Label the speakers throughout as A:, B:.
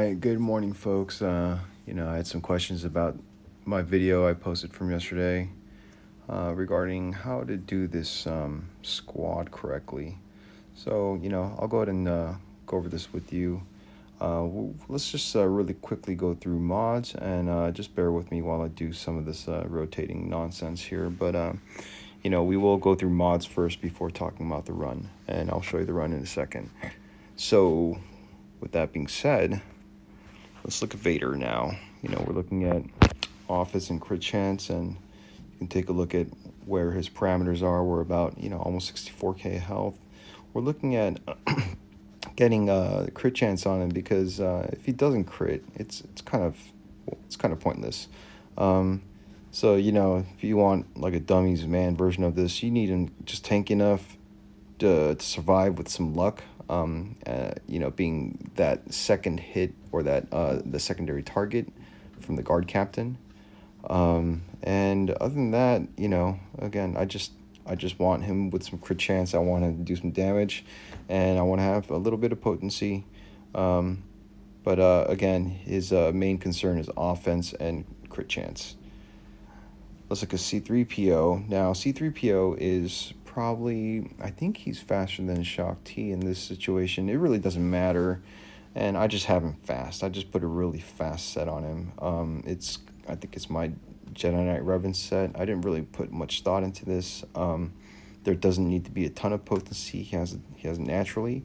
A: right, good morning, folks. I had some questions about my video I posted from yesterday regarding how to do this squad correctly. So, I'll go ahead and go over this with you. Let's just really quickly go through mods and just bear with me while I do some of this rotating nonsense here. But, we will go through mods first before talking about the run, and I'll show you the run in a second. So, with that being said, let's look at Vader now. We're looking at office and crit chance, and you can take a look at where his parameters are. We're about, almost 64k health. We're looking at getting crit chance on him because if he doesn't crit, it's kind of pointless. So if you want like a dummies man version of this, you need him just tank enough to survive with some luck. Being that second hit or that the secondary target from the guard captain. And other than that, again, I just want him with some crit chance. I want him to do some damage, and I want to have a little bit of potency. But again, his main concern is offense and crit chance. Let's look at C3PO. Now, C3PO is probably, I think he's faster than Shock T in this situation. It really doesn't matter, and I just have him fast. I just put a really fast set on him. I think it's my Jedi Knight Revan set. I didn't really put much thought into this. There doesn't need to be a ton of potency. He has naturally,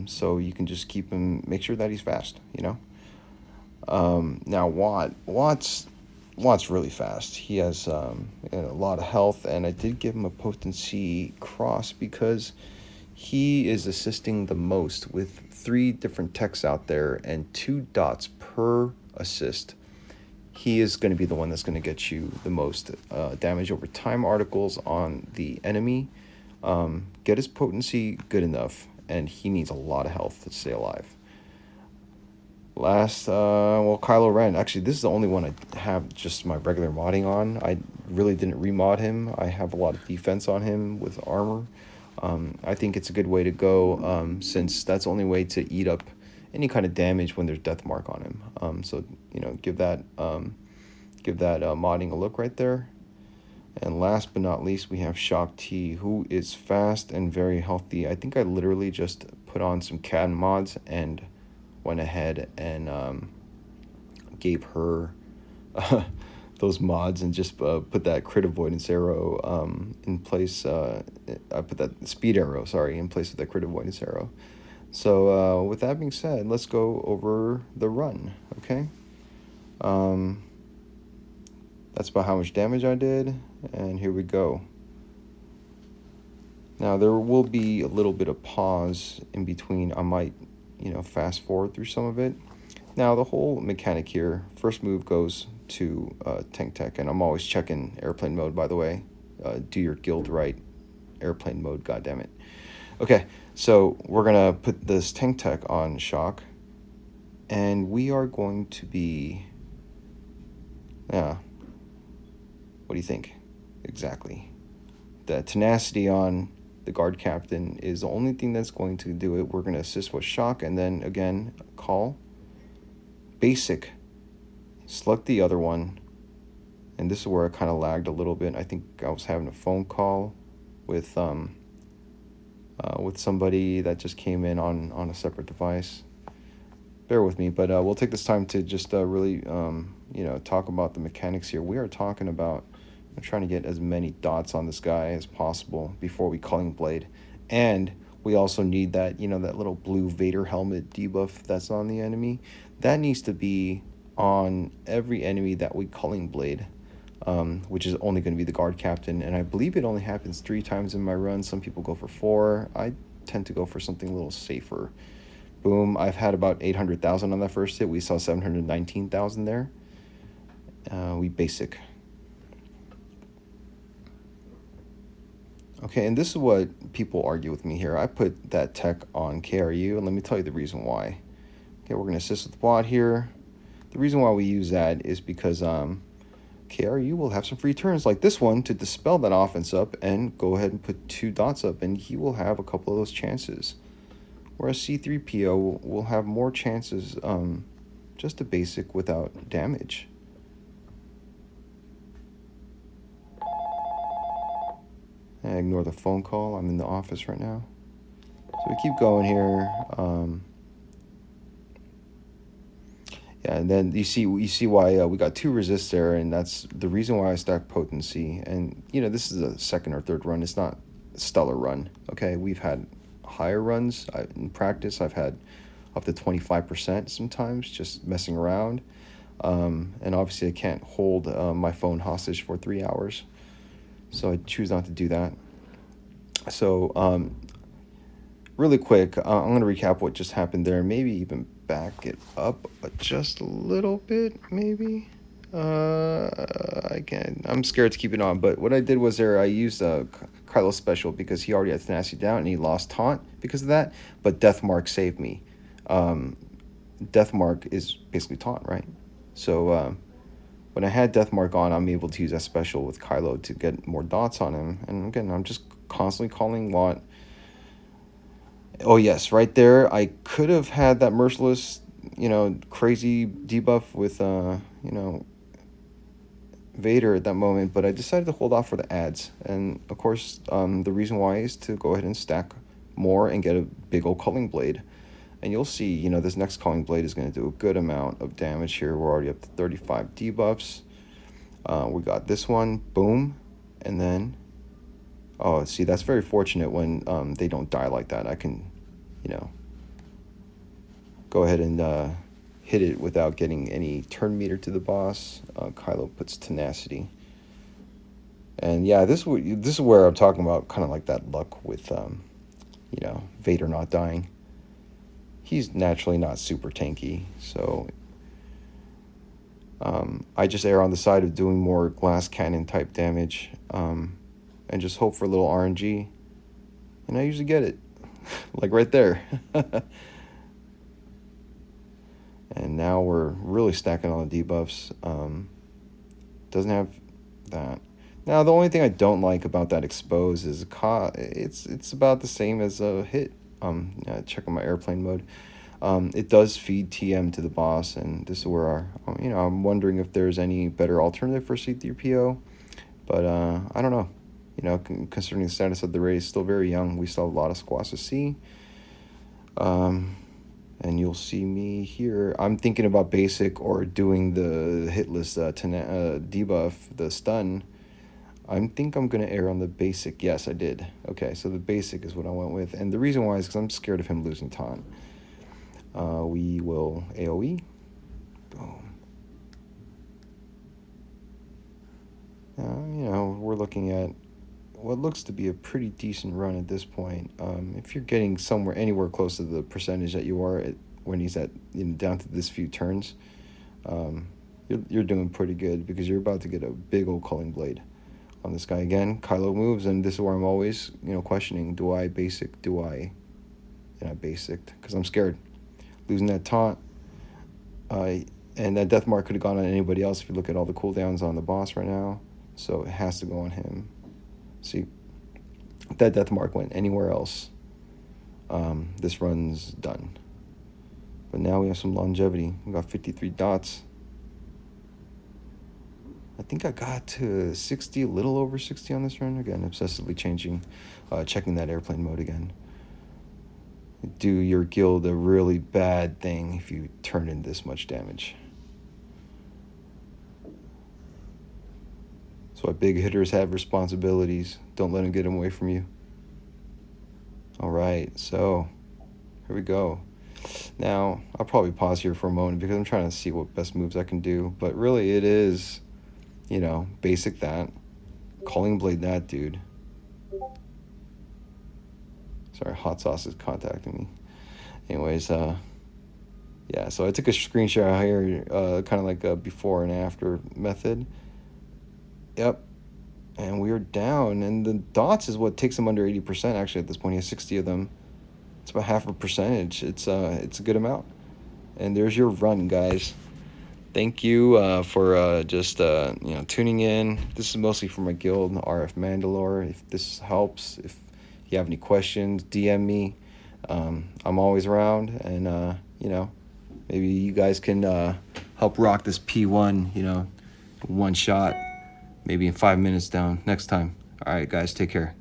A: so you can just keep him. Make sure that he's fast. Now Watt's really fast. He has a lot of health, and I did give him a potency cross because he is assisting the most with 3 different techs out there and 2 dots per assist. He is going to be the one that's going to get you the most damage over time articles on the enemy. Get his potency good enough, and he needs a lot of health to stay alive. Last, Kylo Ren. Actually, this is the only one I have just my regular modding on. I really didn't remod him. I have a lot of defense on him with armor. I think it's a good way to go since that's the only way to eat up any kind of damage when there's death mark on him. So give that modding a look right there. And last but not least, we have Shock T, who is fast and very healthy. I think I literally just put on some CAD mods and went ahead and gave her those mods and just put that crit avoidance arrow in place. I put that speed arrow, in place of that crit avoidance arrow. So with that being said, let's go over the run, okay? That's about how much damage I did, and here we go. Now there will be a little bit of pause in between. I might fast forward through some of it. Now the whole mechanic here, first move goes to tank tech, and I'm always checking airplane mode, by the way. Do your guild right, airplane mode, goddammit. Okay, so we're gonna put this tank tech on shock, and we are going to be, what do you think? Exactly. The tenacity on the guard captain is the only thing that's going to do it. We're going to assist with shock, and then again call basic, select the other one, and this is where I kind of lagged a little bit. I think I was having a phone call with somebody that just came in on a separate device. Bear with me, but we'll take this time to just really talk about the mechanics here. We are talking about trying to get as many dots on this guy as possible before we Culling Blade. And we also need that, that little blue Vader helmet debuff that's on the enemy. That needs to be on every enemy that we Culling Blade, which is only going to be the guard captain. And I believe it only happens 3 times in my run. Some people go for 4. I tend to go for something a little safer. Boom, I've had about 800,000 on that first hit. We saw 719,000 there. We basic. Okay, and this is what people argue with me here. I put that tech on KRU, and let me tell you the reason why. Okay, we're going to assist with the Wat here. The reason why we use that is because KRU will have some free turns like this one to dispel that offense up and go ahead and put 2 dots up, and he will have a couple of those chances. Whereas C3PO will have more chances, just a basic without damage. And ignore the phone call. I'm in the office right now. So we keep going here. Yeah, and then you see why we got 2 resists there, and that's the reason why I stacked potency. And this is a second or third run. It's not a stellar run. Okay, we've had higher runs. In practice, I've had up to 25% sometimes, just messing around. And obviously, I can't hold my phone hostage for 3 hours, so I choose not to do that. So, really quick, I'm going to recap what just happened there. Maybe even back it up just a little bit, maybe. I'm scared to keep it on, but what I did was I used Kylo's special because he already had tenacity down and he lost taunt because of that, but Deathmark saved me. Deathmark is basically taunt, right? So when I had Deathmark on, I'm able to use that special with Kylo to get more dots on him. And again, I'm just constantly calling Wat. Oh yes, right there. I could have had that merciless, crazy debuff with Vader at that moment, but I decided to hold off for the ads. And of course, the reason why is to go ahead and stack more and get a big old culling blade. And you'll see, this next calling blade is going to do a good amount of damage here. We're already up to 35 debuffs. We got this one, boom, and then, oh, see, that's very fortunate when they don't die like that. I can, go ahead and hit it without getting any turn meter to the boss. Kylo puts tenacity. And yeah, this is where I'm talking about kind of like that luck with, Vader not dying. He's naturally not super tanky, so I just err on the side of doing more glass cannon type damage, and just hope for a little RNG, and I usually get it, like right there. And now we're really stacking all the debuffs. Doesn't have that. Now the only thing I don't like about that expose is it's about the same as a hit. Check on my airplane mode. It does feed TM to the boss, and this is where I'm wondering if there's any better alternative for C3PO, but I don't know. Considering the status of the raid is still very young, we still have a lot of squads to see. And you'll see me here. I'm thinking about basic or doing the hitless debuff, the stun. I think I'm going to err on the basic. Yes, I did. Okay, so the basic is what I went with. And the reason why is because I'm scared of him losing taunt. We will AoE. Boom. We're looking at what looks to be a pretty decent run at this point. If you're getting anywhere close to the percentage that you are when he's at down to this few turns, you're doing pretty good because you're about to get a big old culling blade on this guy again. Kylo moves, and this is where I'm always questioning: do I basic? Do I? And I basicked because I'm scared losing that taunt. And that death mark could have gone on anybody else if you look at all the cooldowns on the boss right now. So it has to go on him. See, if that death mark went anywhere else, this run's done. But now we have some longevity. We got 53 dots. I think I got to 60, a little over 60 on this run. Again, obsessively checking that airplane mode again. Do your guild a really bad thing if you turn in this much damage. That's why big hitters have responsibilities. Don't let them get them away from you. All right, so here we go. Now, I'll probably pause here for a moment because I'm trying to see what best moves I can do. But really, it is, basic that. Calling blade that, dude. Sorry, hot sauce is contacting me. Anyways, yeah, so I took a screenshot here, kind of like a before and after method. Yep. And we are down, and the dots is what takes him under 80% actually at this point. He has 60 of them. It's about half a percentage. It's a good amount. And there's your run, guys. Thank you for just tuning in. This is mostly for my guild, RF Mandalore. If this helps, if you have any questions, DM me. I'm always around, and you know, maybe you guys can help rock this P1, you know, one shot, maybe in 5 minutes down next time. All right, guys, take care.